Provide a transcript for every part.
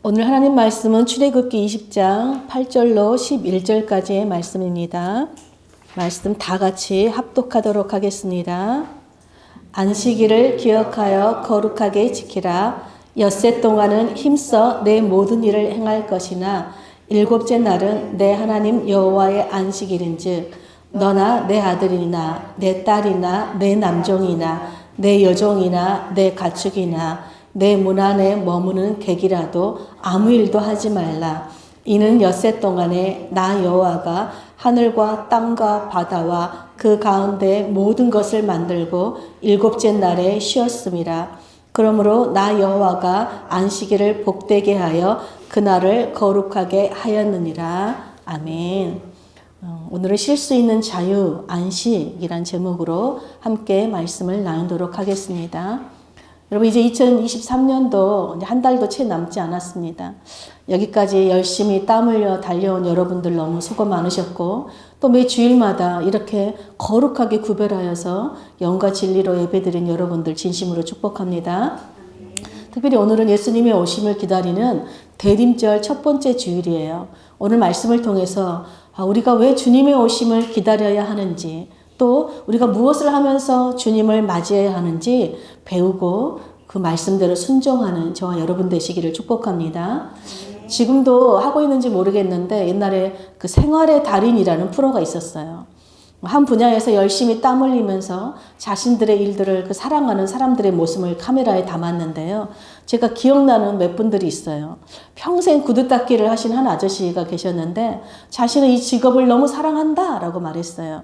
오늘 하나님 말씀은 출애굽기 20장 8절로 11절까지의 말씀입니다. 말씀 다 같이 합독하도록 하겠습니다. 안식일을 기억하여 거룩하게 지키라. 엿새 동안은 힘써 내 모든 일을 행할 것이나 일곱째 날은 내 하나님 여호와의 안식일인즉 너나 내 아들이나 내 딸이나 내 남종이나 내 여종이나 내 가축이나 내 문 안에 머무는 객이라도 아무 일도 하지 말라. 이는 엿새 동안에 나 여호와가 하늘과 땅과 바다와 그 가운데 모든 것을 만들고 일곱째 날에 쉬었음이라. 그러므로 나 여호와가 안식일을 복되게 하여 그날을 거룩하게 하였느니라. 아멘. 오늘은 쉴 수 있는 자유, 안식이란 제목으로 함께 말씀을 나누도록 하겠습니다. 여러분 이제 2023년도 한 달도 채 남지 않았습니다. 여기까지 열심히 땀 흘려 달려온 여러분들 너무 수고 많으셨고 또 매 주일마다 이렇게 거룩하게 구별하여서 영과 진리로 예배드린 여러분들 진심으로 축복합니다. 특별히 오늘은 예수님의 오심을 기다리는 대림절 첫 번째 주일이에요. 오늘 말씀을 통해서 우리가 왜 주님의 오심을 기다려야 하는지 또 우리가 무엇을 하면서 주님을 맞이해야 하는지 배우고 그 말씀대로 순종하는 저와 여러분 되시기를 축복합니다. 지금도 하고 있는지 모르겠는데 옛날에 그 생활의 달인이라는 프로가 있었어요. 한 분야에서 열심히 땀 흘리면서 자신들의 일들을 그 사랑하는 사람들의 모습을 카메라에 담았는데요. 제가 기억나는 몇 분들이 있어요. 평생 구두 닦기를 하신 한 아저씨가 계셨는데 자신은 이 직업을 너무 사랑한다라고 말했어요.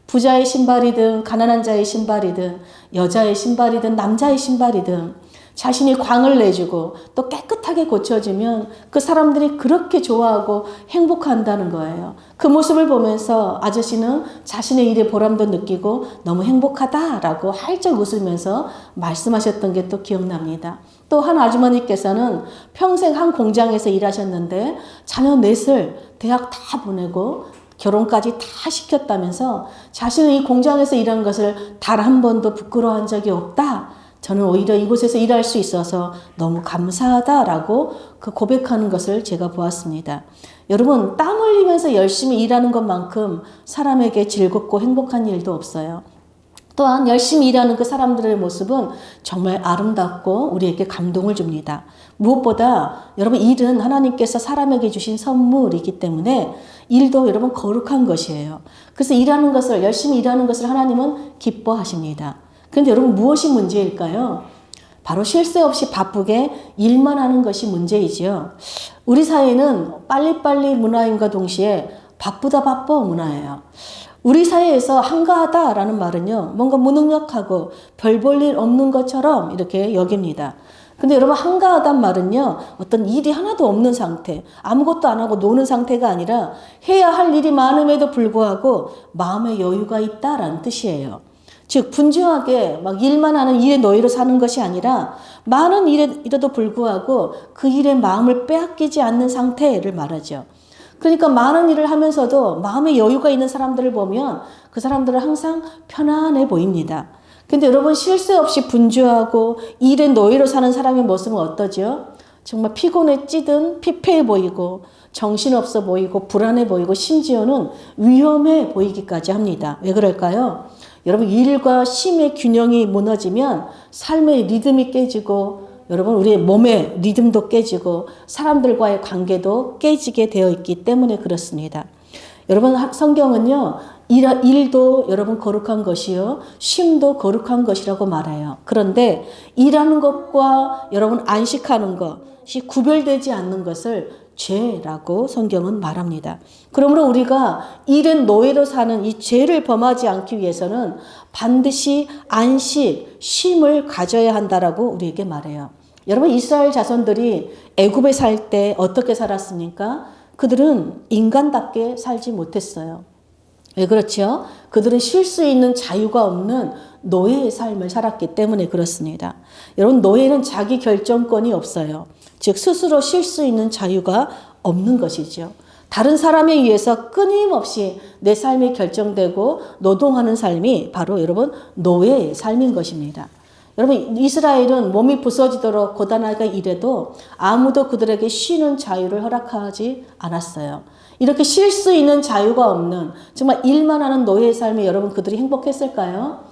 부자의 신발이든 가난한 자의 신발이든 여자의 신발이든 남자의 신발이든 자신이 광을 내주고 또 깨끗하게 고쳐주면 그 사람들이 그렇게 좋아하고 행복한다는 거예요. 그 모습을 보면서 아저씨는 자신의 일에 보람도 느끼고 너무 행복하다라고 활짝 웃으면서 말씀하셨던 게 또 기억납니다. 또 한 아주머니께서는 평생 한 공장에서 일하셨는데 자녀 넷을 대학 다 보내고 결혼까지 다 시켰다면서 자신은 이 공장에서 일한 것을 단 한 번도 부끄러워한 적이 없다. 저는 오히려 이곳에서 일할 수 있어서 너무 감사하다라고 그 고백하는 것을 제가 보았습니다. 여러분 땀 흘리면서 열심히 일하는 것만큼 사람에게 즐겁고 행복한 일도 없어요. 또한 열심히 일하는 그 사람들의 모습은 정말 아름답고 우리에게 감동을 줍니다. 무엇보다 여러분 일은 하나님께서 사람에게 주신 선물이기 때문에 일도 여러분 거룩한 것이에요. 그래서 일하는 것을 열심히 일하는 것을 하나님은 기뻐하십니다. 그런데 여러분 무엇이 문제일까요? 바로 쉴 새 없이 바쁘게 일만 하는 것이 문제이지요. 우리 사회는 빨리빨리 문화임과 동시에 바쁘다 바빠 문화예요. 우리 사회에서 한가하다라는 말은요, 뭔가 무능력하고 별 볼 일 없는 것처럼 이렇게 여깁니다. 근데 여러분 한가하단 말은요, 어떤 일이 하나도 없는 상태, 아무것도 안 하고 노는 상태가 아니라 해야 할 일이 많음에도 불구하고 마음의 여유가 있다라는 뜻이에요. 즉 분주하게 막 일만 하는 일의 노예로 사는 것이 아니라 많은 일에도 불구하고 그 일에 마음을 빼앗기지 않는 상태를 말하죠. 그러니까 많은 일을 하면서도 마음의 여유가 있는 사람들을 보면 그 사람들은 항상 편안해 보입니다. 근데 여러분 쉴 새 없이 분주하고 일의 노예로 사는 사람의 모습은 어떠죠? 정말 피곤해 찌든 피폐해 보이고 정신없어 보이고 불안해 보이고 심지어는 위험해 보이기까지 합니다. 왜 그럴까요? 여러분 일과 쉼의 균형이 무너지면 삶의 리듬이 깨지고 여러분 우리의 몸의 리듬도 깨지고 사람들과의 관계도 깨지게 되어 있기 때문에 그렇습니다. 여러분 성경은요. 일도 여러분 거룩한 것이요. 쉼도 거룩한 것이라고 말해요. 그런데 일하는 것과 여러분 안식하는 것이 구별되지 않는 것을 죄라고 성경은 말합니다. 그러므로 우리가 일은 노예로 사는 이 죄를 범하지 않기 위해서는 반드시 안식, 쉼을 가져야 한다라고 우리에게 말해요. 여러분 이스라엘 자손들이 애굽에 살 때 어떻게 살았습니까? 그들은 인간답게 살지 못했어요. 왜 그렇죠? 그들은 쉴 수 있는 자유가 없는 노예의 삶을 살았기 때문에 그렇습니다. 여러분 노예는 자기 결정권이 없어요. 즉 스스로 쉴 수 있는 자유가 없는 것이죠. 다른 사람에 의해서 끊임없이 내 삶이 결정되고 노동하는 삶이 바로 여러분 노예의 삶인 것입니다. 여러분, 이스라엘은 몸이 부서지도록 고단하게 일해도 아무도 그들에게 쉬는 자유를 허락하지 않았어요. 이렇게 쉴 수 있는 자유가 없는 정말 일만 하는 노예의 삶에 여러분 그들이 행복했을까요?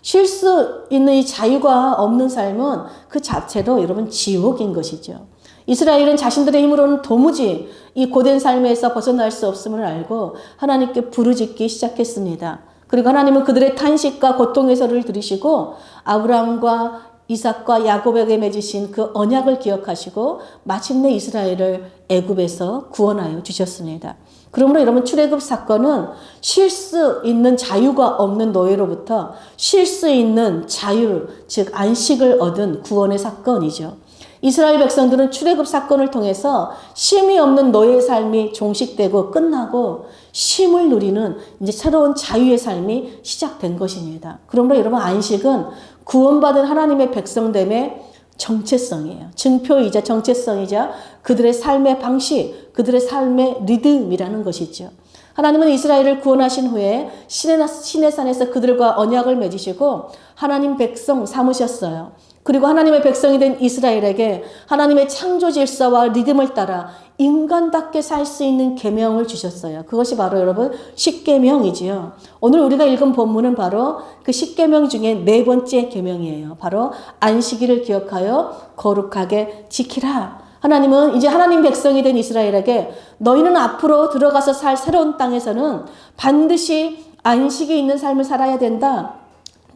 쉴 수 있는 이 자유가 없는 삶은 그 자체로 여러분 지옥인 것이죠. 이스라엘은 자신들의 힘으로는 도무지 이 고된 삶에서 벗어날 수 없음을 알고 하나님께 부르짖기 시작했습니다. 그리고 하나님은 그들의 탄식과 고통의 소리를 들으시고 아브라함과 이삭과 야곱에게 맺으신 그 언약을 기억하시고 마침내 이스라엘을 애굽에서 구원하여 주셨습니다. 그러므로 여러분 출애굽 사건은 쉴 수 있는 자유가 없는 노예로부터 쉴 수 있는 자유, 즉 안식을 얻은 구원의 사건이죠. 이스라엘 백성들은 출애굽 사건을 통해서 쉼이 없는 노예의 삶이 종식되고 끝나고 쉼을 누리는 이제 새로운 자유의 삶이 시작된 것입니다. 그러므로 여러분 안식은 구원받은 하나님의 백성됨의 정체성이에요. 증표이자 정체성이자 그들의 삶의 방식, 그들의 삶의 리듬이라는 것이죠. 하나님은 이스라엘을 구원하신 후에 시내 산에서 그들과 언약을 맺으시고 하나님 백성 삼으셨어요. 그리고 하나님의 백성이 된 이스라엘에게 하나님의 창조 질서와 리듬을 따라 인간답게 살 수 있는 계명을 주셨어요. 그것이 바로 여러분 십계명이지요. 오늘 우리가 읽은 본문은 바로 그 십계명 중에 네 번째 계명이에요. 바로 안식일을 기억하여 거룩하게 지키라. 하나님은 이제 하나님 백성이 된 이스라엘에게 너희는 앞으로 들어가서 살 새로운 땅에서는 반드시 안식이 있는 삶을 살아야 된다.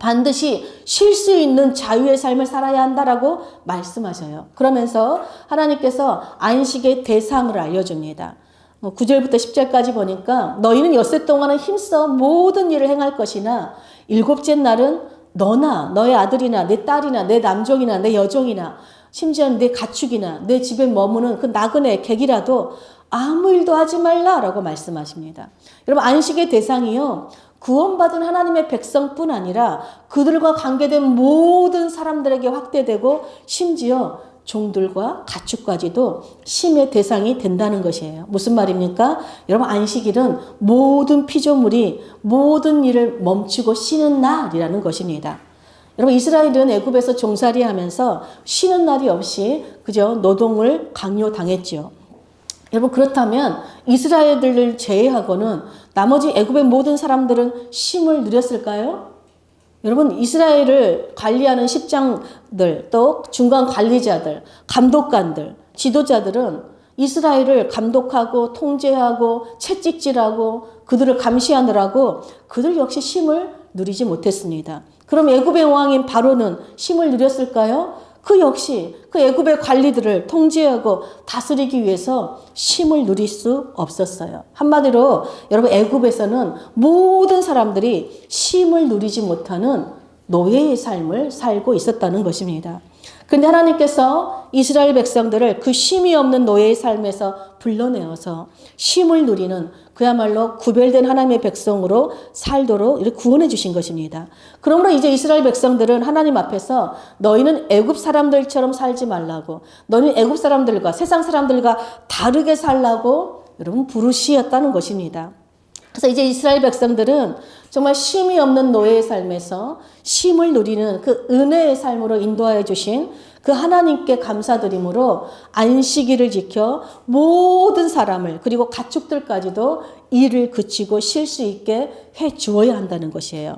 반드시 쉴 수 있는 자유의 삶을 살아야 한다라고 말씀하셔요. 그러면서 하나님께서 안식의 대상을 알려줍니다. 9절부터 10절까지 보니까 너희는 엿새 동안은 힘써 모든 일을 행할 것이나 일곱째 날은 너나 너의 아들이나 내 딸이나 내 남종이나 내 여종이나 심지어 내 가축이나 내 집에 머무는 그 나그네 객이라도 아무 일도 하지 말라라고 말씀하십니다. 여러분 안식의 대상이요. 구원받은 하나님의 백성뿐 아니라 그들과 관계된 모든 사람들에게 확대되고 심지어 종들과 가축까지도 쉼의 대상이 된다는 것이에요. 무슨 말입니까? 여러분 안식일은 모든 피조물이 모든 일을 멈추고 쉬는 날이라는 것입니다. 여러분 이스라엘은 애굽에서 종살이하면서 쉬는 날이 없이 그저 노동을 강요당했죠. 여러분 그렇다면 이스라엘들을 제외하고는 나머지 애굽의 모든 사람들은 쉼을 누렸을까요? 여러분 이스라엘을 관리하는 십장들 또 중간 관리자들 감독관들 지도자들은 이스라엘을 감독하고 통제하고 채찍질하고 그들을 감시하느라고 그들 역시 쉼을 누리지 못했습니다. 그럼 애굽의 왕인 바로는 쉼을 누렸을까요? 그 역시 그 애굽의 관리들을 통제하고 다스리기 위해서 쉼을 누릴 수 없었어요. 한마디로 여러분 애굽에서는 모든 사람들이 쉼을 누리지 못하는 노예의 삶을 살고 있었다는 것입니다. 그런데 하나님께서 이스라엘 백성들을 그 쉼이 없는 노예의 삶에서 불러내어서 쉼을 누리는 그야말로 구별된 하나님의 백성으로 살도록 이렇게 구원해 주신 것입니다. 그러므로 이제 이스라엘 백성들은 하나님 앞에서 너희는 애굽 사람들처럼 살지 말라고 너희는 애굽 사람들과 세상 사람들과 다르게 살라고 여러분 부르시었다는 것입니다. 그래서 이제 이스라엘 백성들은 정말 쉼이 없는 노예의 삶에서 쉼을 누리는 그 은혜의 삶으로 인도하여 주신 그 하나님께 감사드림으로 안식일을 지켜 모든 사람을 그리고 가축들까지도 일을 그치고 쉴 수 있게 해 주어야 한다는 것이에요.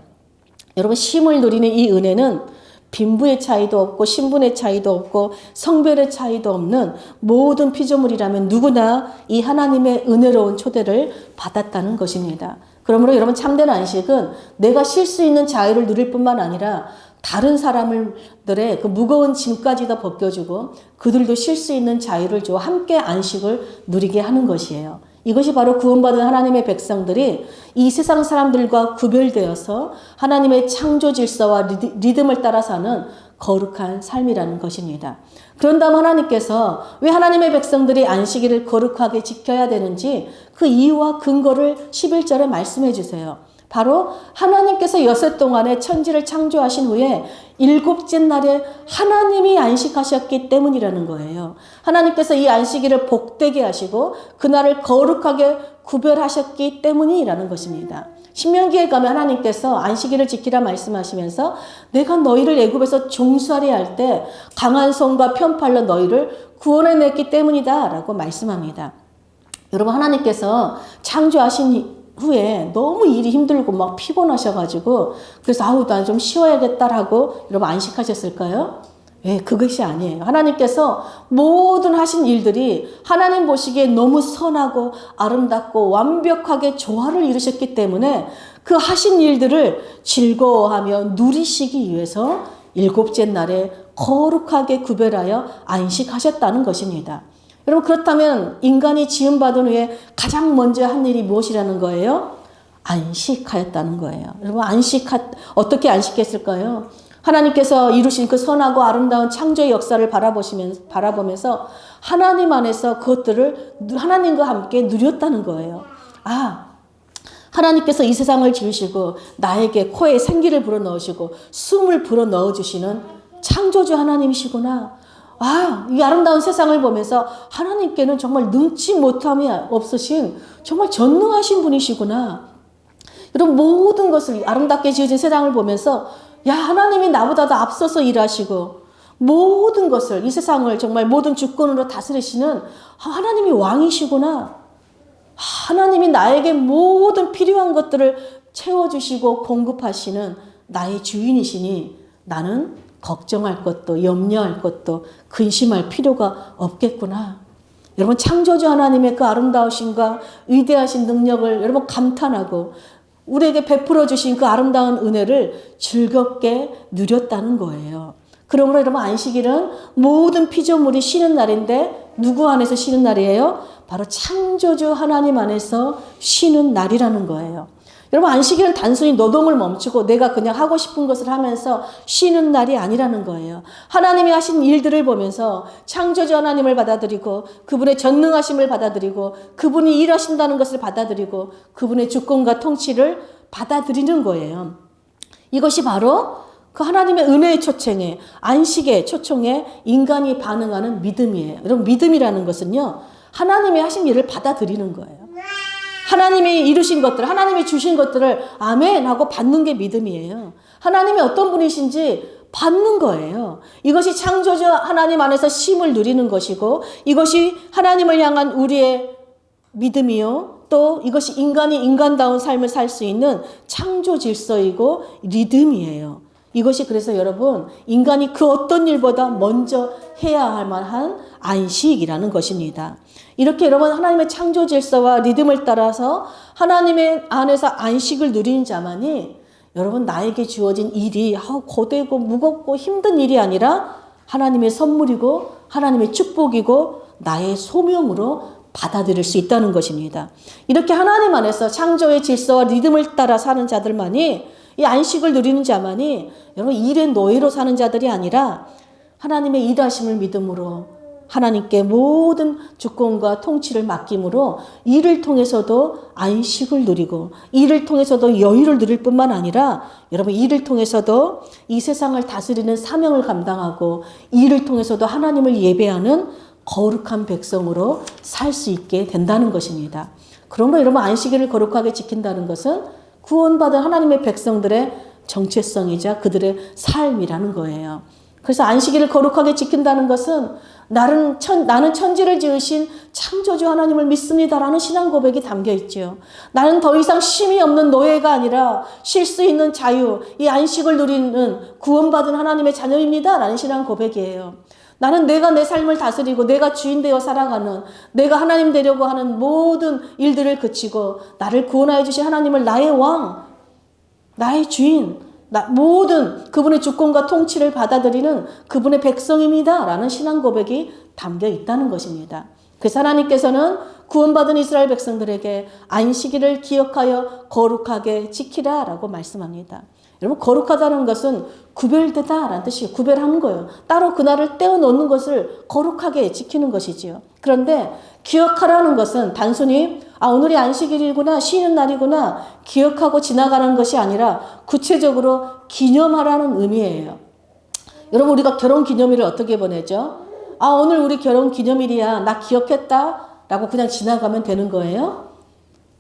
여러분 쉼을 누리는 이 은혜는 빈부의 차이도 없고 신분의 차이도 없고 성별의 차이도 없는 모든 피조물이라면 누구나 이 하나님의 은혜로운 초대를 받았다는 것입니다. 그러므로 여러분 참된 안식은 내가 쉴 수 있는 자유를 누릴 뿐만 아니라 다른 사람들의 그 무거운 짐까지 다 벗겨주고 그들도 쉴 수 있는 자유를 주어 함께 안식을 누리게 하는 것이에요. 이것이 바로 구원받은 하나님의 백성들이 이 세상 사람들과 구별되어서 하나님의 창조 질서와 리듬을 따라 사는 거룩한 삶이라는 것입니다. 그런 다음 하나님께서 왜 하나님의 백성들이 안식일을 거룩하게 지켜야 되는지 그 이유와 근거를 11절에 말씀해 주세요. 바로 하나님께서 엿새 동안에 천지를 창조하신 후에 일곱째 날에 하나님이 안식하셨기 때문이라는 거예요. 하나님께서 이 안식일을 복되게 하시고 그날을 거룩하게 구별하셨기 때문이라는 것입니다. 신명기에 가면 하나님께서 안식일을 지키라 말씀하시면서 내가 너희를 애굽에서 종살이 할 때 강한 손과 편팔로 너희를 구원해냈기 때문이다 라고 말씀합니다. 여러분, 하나님께서 창조하신 후에 너무 일이 힘들고 막 피곤하셔가지고 그래서 아우 나 좀 쉬어야겠다라고 여러분 안식하셨을까요? 예, 그것이 아니에요. 하나님께서 모든 하신 일들이 하나님 보시기에 너무 선하고 아름답고 완벽하게 조화를 이루셨기 때문에 그 하신 일들을 즐거워하며 누리시기 위해서 일곱째 날에 거룩하게 구별하여 안식하셨다는 것입니다. 여러분, 그렇다면 인간이 지음받은 후에 가장 먼저 한 일이 무엇이라는 거예요? 안식하였다는 거예요. 여러분, 어떻게 안식했을까요? 하나님께서 이루신 그 선하고 아름다운 창조의 역사를 바라보면서 하나님 안에서 그것들을 하나님과 함께 누렸다는 거예요. 하나님께서 이 세상을 지으시고 나에게 코에 생기를 불어넣으시고 숨을 불어넣어주시는 창조주 하나님이시구나. 이 아름다운 세상을 보면서 하나님께는 정말 능치 못함이 없으신 정말 전능하신 분이시구나. 여러분, 모든 것을 아름답게 지어진 세상을 보면서 하나님이 나보다도 앞서서 일하시고 모든 것을 이 세상을 정말 모든 주권으로 다스리시는 하나님이 왕이시구나. 하나님이 나에게 모든 필요한 것들을 채워주시고 공급하시는 나의 주인이시니 나는 걱정할 것도 염려할 것도 근심할 필요가 없겠구나. 여러분, 창조주 하나님의 그 아름다우심과 위대하신 능력을 여러분 감탄하고 우리에게 베풀어 주신 그 아름다운 은혜를 즐겁게 누렸다는 거예요. 그러므로 여러분, 안식일은 모든 피조물이 쉬는 날인데 누구 안에서 쉬는 날이에요? 바로 창조주 하나님 안에서 쉬는 날이라는 거예요. 여러분, 안식일은 단순히 노동을 멈추고 내가 그냥 하고 싶은 것을 하면서 쉬는 날이 아니라는 거예요. 하나님이 하신 일들을 보면서 창조주 하나님을 받아들이고 그분의 전능하심을 받아들이고 그분이 일하신다는 것을 받아들이고 그분의 주권과 통치를 받아들이는 거예요. 이것이 바로 그 하나님의 은혜의 초청에, 안식의 초청에 인간이 반응하는 믿음이에요. 여러분, 믿음이라는 것은요, 하나님이 하신 일을 받아들이는 거예요. 하나님이 이루신 것들, 하나님이 주신 것들을 아멘 하고 받는 게 믿음이에요. 하나님이 어떤 분이신지 받는 거예요. 이것이 창조주 하나님 안에서 쉼을 누리는 것이고 이것이 하나님을 향한 우리의 믿음이요. 또 이것이 인간이 인간다운 삶을 살 수 있는 창조 질서이고 리듬이에요. 이것이 그래서 여러분, 인간이 그 어떤 일보다 먼저 해야 할 만한 안식이라는 것입니다. 이렇게 여러분, 하나님의 창조 질서와 리듬을 따라서 하나님의 안에서 안식을 누리는 자만이 여러분, 나에게 주어진 일이 고되고 무겁고 힘든 일이 아니라 하나님의 선물이고 하나님의 축복이고 나의 소명으로 받아들일 수 있다는 것입니다. 이렇게 하나님 안에서 창조의 질서와 리듬을 따라 사는 자들만이, 이 안식을 누리는 자만이 여러분, 일의 노예로 사는 자들이 아니라 하나님의 일하심을 믿음으로 하나님께 모든 주권과 통치를 맡김으로 일을 통해서도 안식을 누리고 일을 통해서도 여유를 누릴 뿐만 아니라 여러분, 일을 통해서도 이 세상을 다스리는 사명을 감당하고 일을 통해서도 하나님을 예배하는 거룩한 백성으로 살 수 있게 된다는 것입니다. 그러므로 여러분, 안식일을 거룩하게 지킨다는 것은 구원받은 하나님의 백성들의 정체성이자 그들의 삶이라는 거예요. 그래서 안식일을 거룩하게 지킨다는 것은 나는 천지를 지으신 창조주 하나님을 믿습니다라는 신앙 고백이 담겨 있죠. 나는 더 이상 쉼이 없는 노예가 아니라 쉴 수 있는 자유, 이 안식을 누리는 구원받은 하나님의 자녀입니다라는 신앙 고백이에요. 나는 내가 내 삶을 다스리고 내가 주인 되어 살아가는, 내가 하나님 되려고 하는 모든 일들을 그치고 나를 구원하여 주신 하나님을 나의 왕, 나의 주인, 모든 그분의 주권과 통치를 받아들이는 그분의 백성입니다 라는 신앙 고백이 담겨 있다는 것입니다. 그래서 하나님께서는 구원받은 이스라엘 백성들에게 안식일을 기억하여 거룩하게 지키라 라고 말씀합니다. 여러분, 거룩하다는 것은 구별되다라는 뜻이에요. 구별하는 거예요. 따로 그날을 떼어놓는 것을 거룩하게 지키는 것이지요. 그런데 기억하라는 것은 단순히 오늘이 안식일이구나, 쉬는 날이구나 기억하고 지나가는 것이 아니라 구체적으로 기념하라는 의미예요. 여러분, 우리가 결혼 기념일을 어떻게 보내죠? 오늘 우리 결혼 기념일이야, 나 기억했다 라고 그냥 지나가면 되는 거예요?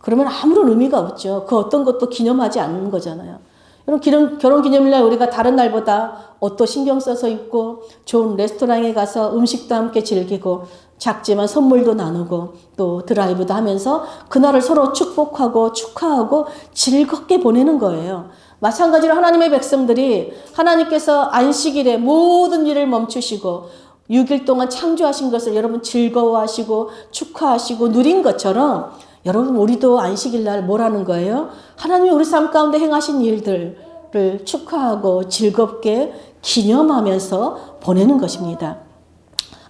그러면 아무런 의미가 없죠. 그 어떤 것도 기념하지 않는 거잖아요. 여러분, 결혼기념일날 우리가 다른 날보다 옷도 신경 써서 입고 좋은 레스토랑에 가서 음식도 함께 즐기고 작지만 선물도 나누고 또 드라이브도 하면서 그날을 서로 축복하고 축하하고 즐겁게 보내는 거예요. 마찬가지로 하나님의 백성들이 하나님께서 안식일에 모든 일을 멈추시고 6일 동안 창조하신 것을 여러분 즐거워하시고 축하하시고 누린 것처럼 여러분 우리도 안식일 날 뭘 하는 거예요? 하나님이 우리 삶 가운데 행하신 일들을 축하하고 즐겁게 기념하면서 보내는 것입니다.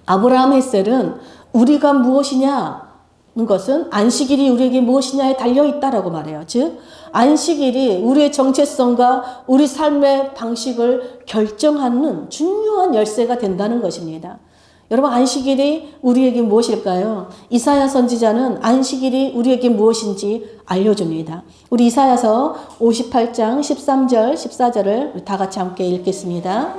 아브라함 헷셀은 우리가 무엇이냐는 것은 안식일이 우리에게 무엇이냐에 달려있다라고 말해요. 즉 안식일이 우리의 정체성과 우리 삶의 방식을 결정하는 중요한 열쇠가 된다는 것입니다. 여러분 안식일이 우리에게 무엇일까요? 이사야 선지자는 안식일이 우리에게 무엇인지 알려줍니다. 우리 이사야서 58장 13절 14절을 다 같이 함께 읽겠습니다.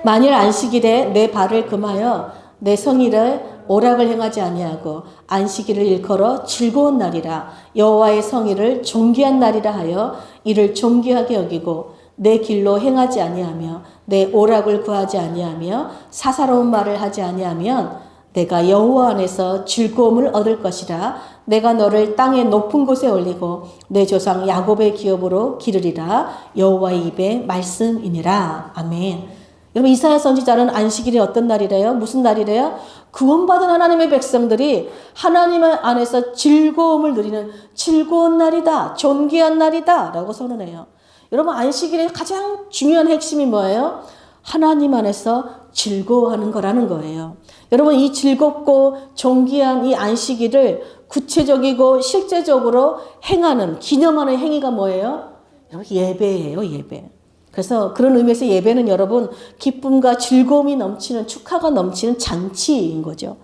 만일 안식일에 내 발을 금하여 내 성일에 오락을 행하지 아니하고 안식일을 일컬어 즐거운 날이라 여호와의 성일을 존귀한 날이라 하여 이를 존귀하게 여기고 내 길로 행하지 아니하며 내 오락을 구하지 아니하며 사사로운 말을 하지 아니하면 내가 여호와 안에서 즐거움을 얻을 것이라. 내가 너를 땅의 높은 곳에 올리고 내 조상 야곱의 기업으로 기르리라. 여호와의 입의 말씀이니라. 아멘. 여러분 이사야 선지자는 안식일이 어떤 날이래요? 무슨 날이래요? 구원받은 하나님의 백성들이 하나님 안에서 즐거움을 누리는 즐거운 날이다. 존귀한 날이다. 라고 선언해요. 여러분 안식일의 가장 중요한 핵심이 뭐예요? 하나님 안에서 즐거워하는 거라는 거예요. 여러분 이 즐겁고 존귀한 이 안식일을 구체적이고 실제적으로 행하는 기념하는 행위가 뭐예요? 여러분 예배예요. 예배. 그래서 그런 의미에서 예배는 여러분 기쁨과 즐거움이 넘치는 축하가 넘치는 잔치인 거죠.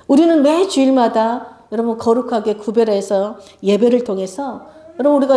우리는 매 주일마다 여러분 거룩하게 구별해서 예배를 통해서 여러분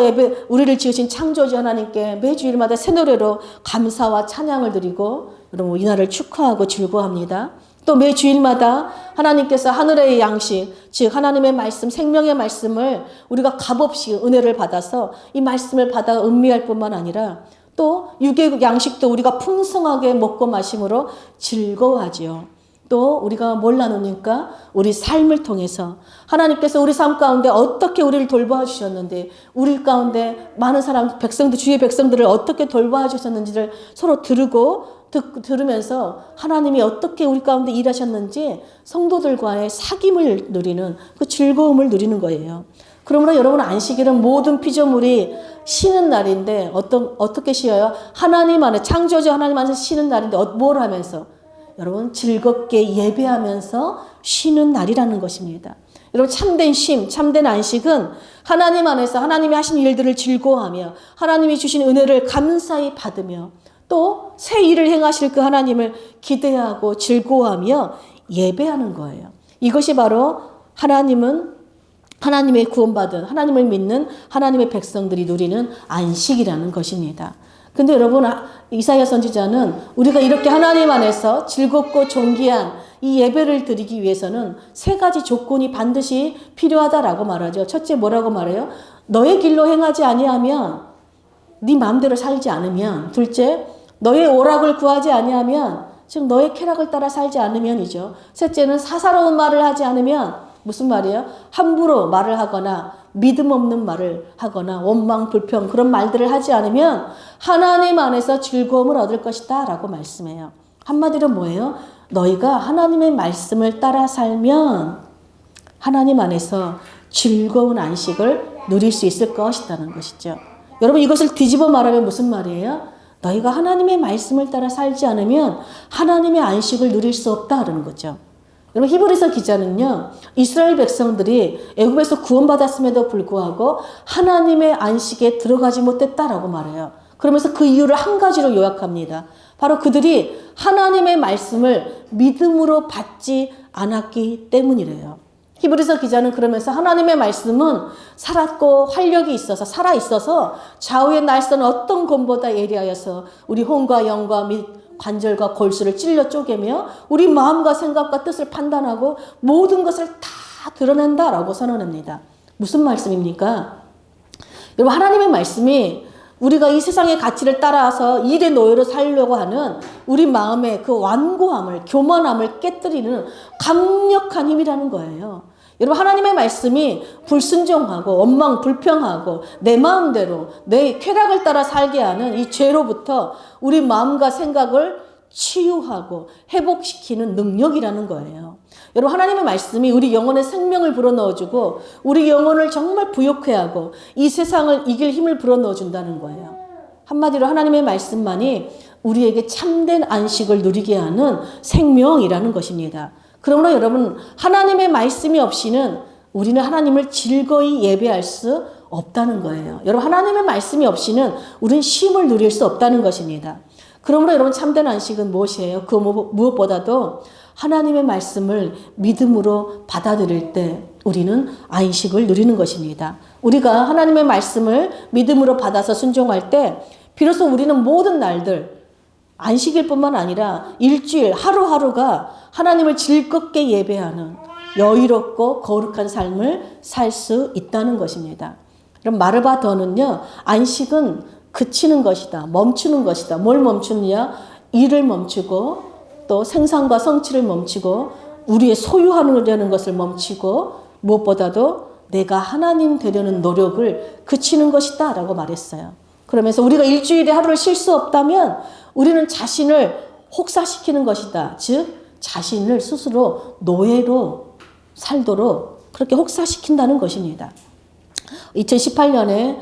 우리를 지으신 창조주 하나님께 매 주일마다 새 노래로 감사와 찬양을 드리고 여러분 이 날을 축하하고 즐거워합니다. 또 매 주일마다 하나님께서 하늘의 양식, 즉 하나님의 말씀, 생명의 말씀을 우리가 값없이 은혜를 받아서 이 말씀을 받아 음미할 뿐만 아니라 또 육의 양식도 우리가 풍성하게 먹고 마심으로 즐거워하지요. 또 우리가 뭘 나누니까 우리 삶을 통해서 하나님께서 우리 삶 가운데 어떻게 우리를 돌보아 주셨는데 우리 가운데 많은 사람 백성들 주의 백성들을 어떻게 돌보아 주셨는지를 서로 들으면서 하나님이 어떻게 우리 가운데 일하셨는지 성도들과의 사귐을 누리는 그 즐거움을 누리는 거예요. 그러므로 여러분 안식일은 모든 피조물이 쉬는 날인데 어떻게 쉬어요? 하나님 안에 창조주 하나님 안에서 쉬는 날인데 뭘 하면서? 여러분 즐겁게 예배하면서 쉬는 날이라는 것입니다. 여러분 참된 쉼, 참된 안식은 하나님 안에서 하나님이 하신 일들을 즐거워하며 하나님이 주신 은혜를 감사히 받으며 또 새 일을 행하실 그 하나님을 기대하고 즐거워하며 예배하는 거예요. 이것이 바로 하나님의 구원받은 하나님을 믿는 하나님의 백성들이 누리는 안식이라는 것입니다. 근데 여러분 이사야 선지자는 우리가 이렇게 하나님 안에서 즐겁고 존귀한 이 예배를 드리기 위해서는 세 가지 조건이 반드시 필요하다라고 말하죠. 첫째 뭐라고 말해요? 너의 길로 행하지 아니하면 네 마음대로 살지 않으면. 둘째 너의 오락을 구하지 아니하면 즉 너의 쾌락을 따라 살지 않으면이죠. 셋째는 사사로운 말을 하지 않으면 무슨 말이에요? 함부로 말을 하거나 믿음 없는 말을 하거나 원망, 불평 그런 말들을 하지 않으면 하나님 안에서 즐거움을 얻을 것이다 라고 말씀해요. 한마디로 뭐예요? 너희가 하나님의 말씀을 따라 살면 하나님 안에서 즐거운 안식을 누릴 수 있을 것이라는 것이죠. 여러분 이것을 뒤집어 말하면 무슨 말이에요? 너희가 하나님의 말씀을 따라 살지 않으면 하나님의 안식을 누릴 수 없다라는 거죠. 여러분 히브리서 기자는요. 이스라엘 백성들이 애굽에서 구원받았음에도 불구하고 하나님의 안식에 들어가지 못했다라고 말해요. 그러면서 그 이유를 한 가지로 요약합니다. 바로 그들이 하나님의 말씀을 믿음으로 받지 않았기 때문이래요. 히브리서 기자는 그러면서 하나님의 말씀은 살았고 활력이 있어서 살아있어서 좌우의 날선 어떤 검보다 예리하여서 우리 혼과 영과 및 관절과 골수를 찔러 쪼개며 우리 마음과 생각과 뜻을 판단하고 모든 것을 다 드러낸다라고 선언합니다. 무슨 말씀입니까? 여러분, 하나님의 말씀이 우리가 이 세상의 가치를 따라서 일의 노예로 살려고 하는 우리 마음의 그 완고함을, 교만함을 깨뜨리는 강력한 힘이라는 거예요. 여러분, 하나님의 말씀이 불순종하고 원망 불평하고 내 마음대로 내 쾌락을 따라 살게 하는 이 죄로부터 우리 마음과 생각을 치유하고 회복시키는 능력이라는 거예요. 여러분, 하나님의 말씀이 우리 영혼에 생명을 불어넣어주고 우리 영혼을 정말 부욕해 하고 이 세상을 이길 힘을 불어넣어준다는 거예요. 한마디로 하나님의 말씀만이 우리에게 참된 안식을 누리게 하는 생명이라는 것입니다. 그러므로 여러분, 하나님의 말씀이 없이는 우리는 하나님을 즐거이 예배할 수 없다는 거예요. 여러분, 하나님의 말씀이 없이는 우리는 쉼을 누릴 수 없다는 것입니다. 그러므로 여러분, 참된 안식은 무엇이에요? 그 무엇보다도 하나님의 말씀을 믿음으로 받아들일 때 우리는 안식을 누리는 것입니다. 우리가 하나님의 말씀을 믿음으로 받아서 순종할 때 비로소 우리는 모든 날들, 안식일 뿐만 아니라 일주일 하루하루가 하나님을 즐겁게 예배하는 여유롭고 거룩한 삶을 살 수 있다는 것입니다. 그럼 마르바 더는요, 안식은 그치는 것이다, 멈추는 것이다. 뭘 멈추느냐? 일을 멈추고 또 생산과 성취를 멈추고 우리의 소유하려는 것을 멈추고 무엇보다도 내가 하나님 되려는 노력을 그치는 것이다 라고 말했어요. 그러면서 우리가 일주일에 하루를 쉴 수 없다면 우리는 자신을 혹사시키는 것이다. 즉 자신을 스스로 노예로 살도록 그렇게 혹사시킨다는 것입니다. 2018년에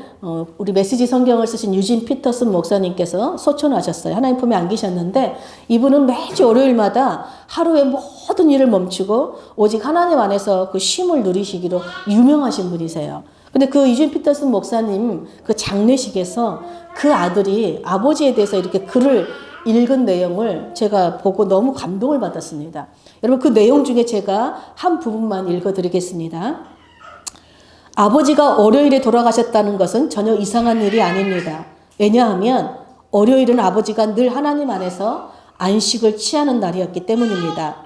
우리 메시지 성경을 쓰신 유진 피터슨 목사님께서 소천하셨어요. 하나님 품에 안기셨는데 이분은 매주 월요일마다 하루의 모든 일을 멈추고 오직 하나님 안에서 그 쉼을 누리시기로 유명하신 분이세요. 근데 그 유진 피터슨 목사님 그 장례식에서 그 아들이 아버지에 대해서 이렇게 글을 읽은 내용을 제가 보고 너무 감동을 받았습니다. 여러분, 그 내용 중에 제가 한 부분만 읽어드리겠습니다. 아버지가 월요일에 돌아가셨다는 것은 전혀 이상한 일이 아닙니다. 왜냐하면 월요일은 아버지가 늘 하나님 안에서 안식을 취하는 날이었기 때문입니다.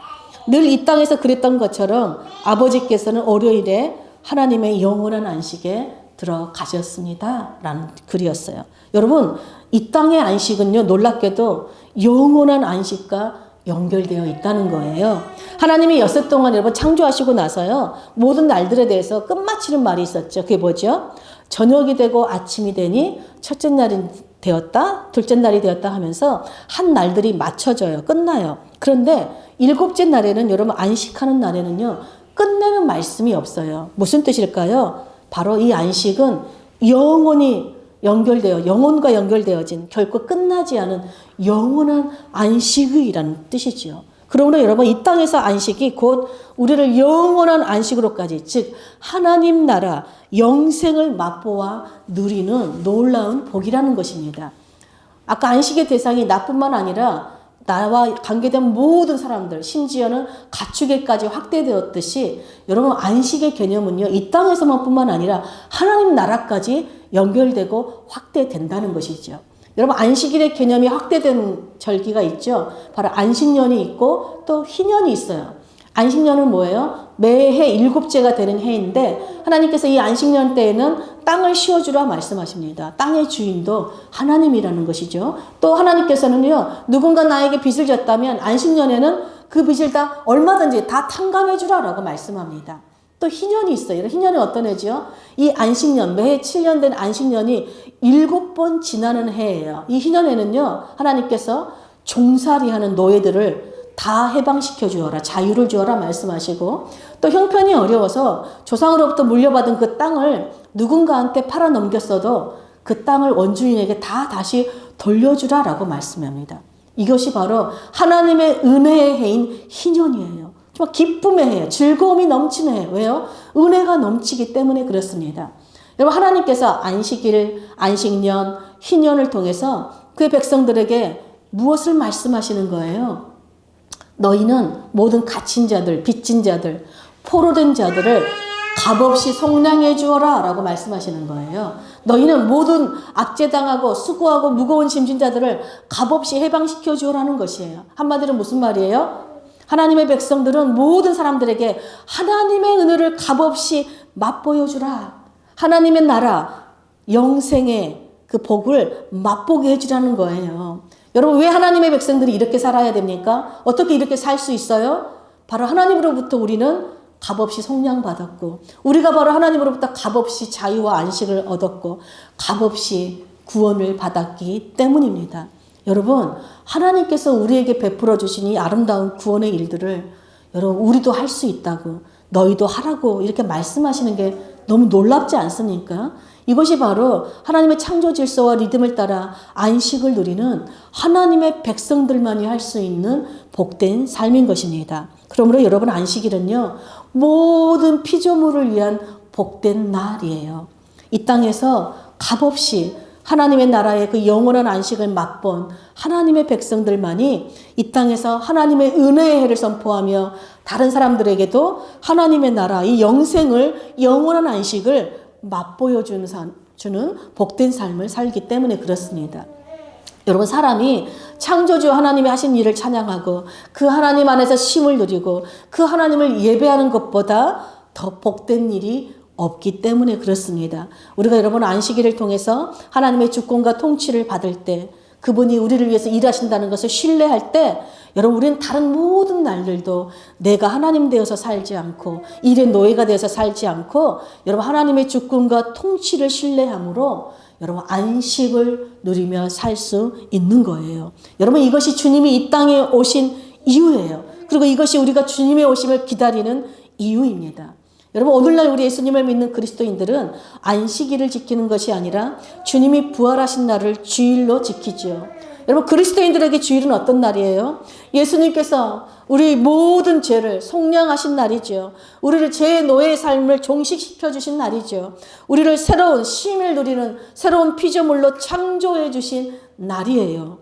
늘 이 땅에서 그랬던 것처럼 아버지께서는 월요일에 하나님의 영원한 안식에 들어가셨습니다. 라는 글이었어요. 여러분, 이 땅의 안식은요, 놀랍게도 영원한 안식과 연결되어 있다는 거예요. 하나님이 여섯 동안 여러분 창조하시고 나서요, 모든 날들에 대해서 끝마치는 말이 있었죠. 그게 뭐죠? 저녁이 되고 아침이 되니 첫째 날이 되었다, 둘째 날이 되었다 하면서 한 날들이 맞춰져요. 끝나요. 그런데 일곱째 날에는 여러분 안식하는 날에는요, 끝내는 말씀이 없어요. 무슨 뜻일까요? 바로 이 안식은 영원히 연결되어 영혼과 연결되어진 결코 끝나지 않은 영원한 안식이라는 뜻이지요. 그러므로 여러분, 이 땅에서 안식이 곧 우리를 영원한 안식으로까지, 즉 하나님 나라 영생을 맛보아 누리는 놀라운 복이라는 것입니다. 아까 안식의 대상이 나뿐만 아니라 나와 관계된 모든 사람들, 심지어는 가축에까지 확대되었듯이 여러분, 안식의 개념은요, 이 땅에서만 뿐만 아니라 하나님 나라까지 연결되고 확대된다는 것이죠. 여러분, 안식일의 개념이 확대된 절기가 있죠. 바로 안식년이 있고 또 희년이 있어요. 안식년은 뭐예요? 매해 7제가 되는 해인데 하나님께서 이 안식년 때에는 땅을 쉬어주라 말씀하십니다. 땅의 주인도 하나님이라는 것이죠. 또 하나님께서는요, 누군가 나에게 빚을 졌다면 안식년에는 그 빚을 다 얼마든지 다 탕감해주라라고 말씀합니다. 또 희년이 있어요. 희년은 어떤 해지요? 이 안식년, 매해 7년 된 안식년이 7번 지나는 해예요. 이 희년에는요, 하나님께서 종살이하는 노예들을 다 해방시켜 주어라, 자유를 주어라 말씀하시고, 또 형편이 어려워서 조상으로부터 물려받은 그 땅을 누군가한테 팔아 넘겼어도 그 땅을 원주인에게 다 다시 돌려주라라고 말씀합니다. 이것이 바로 하나님의 은혜의 해인 희년이에요. 정말 기쁨의 해예요. 즐거움이 넘치는 해예요. 왜요? 은혜가 넘치기 때문에 그렇습니다. 여러분, 하나님께서 안식일, 안식년, 희년을 통해서 그의 백성들에게 무엇을 말씀하시는 거예요? 너희는 모든 갇힌 자들, 빚진 자들, 포로된 자들을 값없이 속량해 주어라 라고 말씀하시는 거예요. 너희는 모든 압제당하고 수고하고 무거운 짐진 자들을 값없이 해방시켜 주어라는 것이에요. 한마디로 무슨 말이에요? 하나님의 백성들은 모든 사람들에게 하나님의 은혜를 값없이 맛보여 주라. 하나님의 나라, 영생의 그 복을 맛보게 해주라는 거예요. 여러분, 왜 하나님의 백성들이 이렇게 살아야 됩니까? 어떻게 이렇게 살 수 있어요? 바로 하나님으로부터 우리는 값없이 속량받았고, 우리가 바로 하나님으로부터 값없이 자유와 안식을 얻었고, 값없이 구원을 받았기 때문입니다. 여러분, 하나님께서 우리에게 베풀어 주신 이 아름다운 구원의 일들을 여러분, 우리도 할 수 있다고, 너희도 하라고 이렇게 말씀하시는 게 너무 놀랍지 않습니까? 이것이 바로 하나님의 창조 질서와 리듬을 따라 안식을 누리는 하나님의 백성들만이 할 수 있는 복된 삶인 것입니다. 그러므로 여러분, 안식일은요, 모든 피조물을 위한 복된 날이에요. 이 땅에서 값없이 하나님의 나라의 그 영원한 안식을 맛본 하나님의 백성들만이 이 땅에서 하나님의 은혜의 해를 선포하며 다른 사람들에게도 하나님의 나라, 이 영생을, 영원한 안식을 맛보여 주는 복된 삶을 살기 때문에 그렇습니다. 여러분, 사람이 창조주 하나님이 하신 일을 찬양하고 그 하나님 안에서 쉼을 누리고 그 하나님을 예배하는 것보다 더 복된 일이 없기 때문에 그렇습니다. 우리가 여러분 안식일을 통해서 하나님의 주권과 통치를 받을 때, 그분이 우리를 위해서 일하신다는 것을 신뢰할 때, 여러분, 우리는 다른 모든 날들도 내가 하나님 되어서 살지 않고 일의 노예가 되어서 살지 않고 여러분 하나님의 주권과 통치를 신뢰함으로 여러분 안식을 누리며 살 수 있는 거예요. 여러분, 이것이 주님이 이 땅에 오신 이유예요. 그리고 이것이 우리가 주님의 오심을 기다리는 이유입니다. 여러분, 오늘날 우리 예수님을 믿는 그리스도인들은 안식일을 지키는 것이 아니라 주님이 부활하신 날을 주일로 지키죠. 여러분, 그리스도인들에게 주일은 어떤 날이에요? 예수님께서 우리 모든 죄를 속량하신 날이죠. 우리를 죄의 노예의 삶을 종식시켜 주신 날이죠. 우리를 새로운 쉼을 누리는 새로운 피조물로 창조해 주신 날이에요.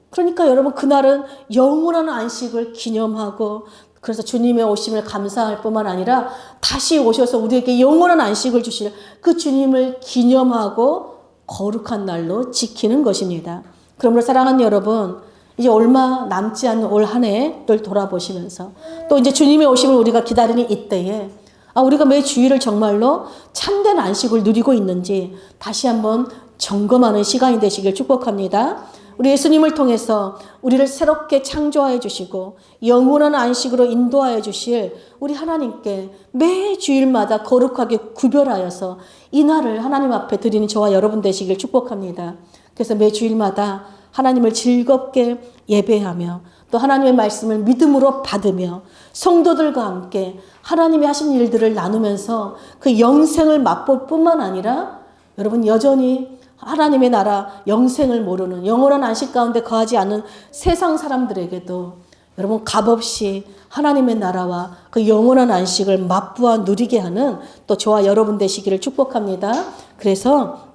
그러니까 여러분, 그날은 영원한 안식을 기념하고, 그래서 주님의 오심을 감사할 뿐만 아니라 다시 오셔서 우리에게 영원한 안식을 주실 그 주님을 기념하고 거룩한 날로 지키는 것입니다. 그러므로 사랑하는 여러분, 이제 얼마 남지 않은 올 한 해를 돌아보시면서 또 이제 주님의 오심을 우리가 기다리는 이때에 우리가 매 주일을 정말로 참된 안식을 누리고 있는지 다시 한번 점검하는 시간이 되시길 축복합니다. 우리 예수님을 통해서 우리를 새롭게 창조하여 주시고 영원한 안식으로 인도하여 주실 우리 하나님께 매 주일마다 거룩하게 구별하여서 이 날을 하나님 앞에 드리는 저와 여러분 되시길 축복합니다. 그래서 매 주일마다 하나님을 즐겁게 예배하며 또 하나님의 말씀을 믿음으로 받으며 성도들과 함께 하나님이 하신 일들을 나누면서 그 영생을 맛볼 뿐만 아니라 여러분, 여전히 하나님의 나라 영생을 모르는 영원한 안식 가운데 거하지 않는 세상 사람들에게도 여러분 값없이 하나님의 나라와 그 영원한 안식을 맛보아 누리게 하는 또 저와 여러분 되시기를 축복합니다. 그래서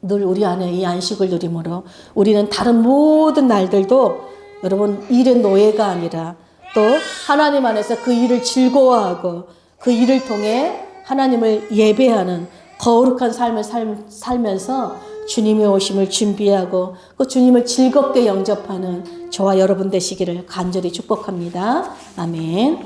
늘 우리 안에 이 안식을 누림으로 우리는 다른 모든 날들도 여러분 일의 노예가 아니라 또 하나님 안에서 그 일을 즐거워하고 그 일을 통해 하나님을 예배하는 거룩한 삶을 살면서 주님의 오심을 준비하고 그 주님을 즐겁게 영접하는 저와 여러분 되시기를 간절히 축복합니다. 아멘.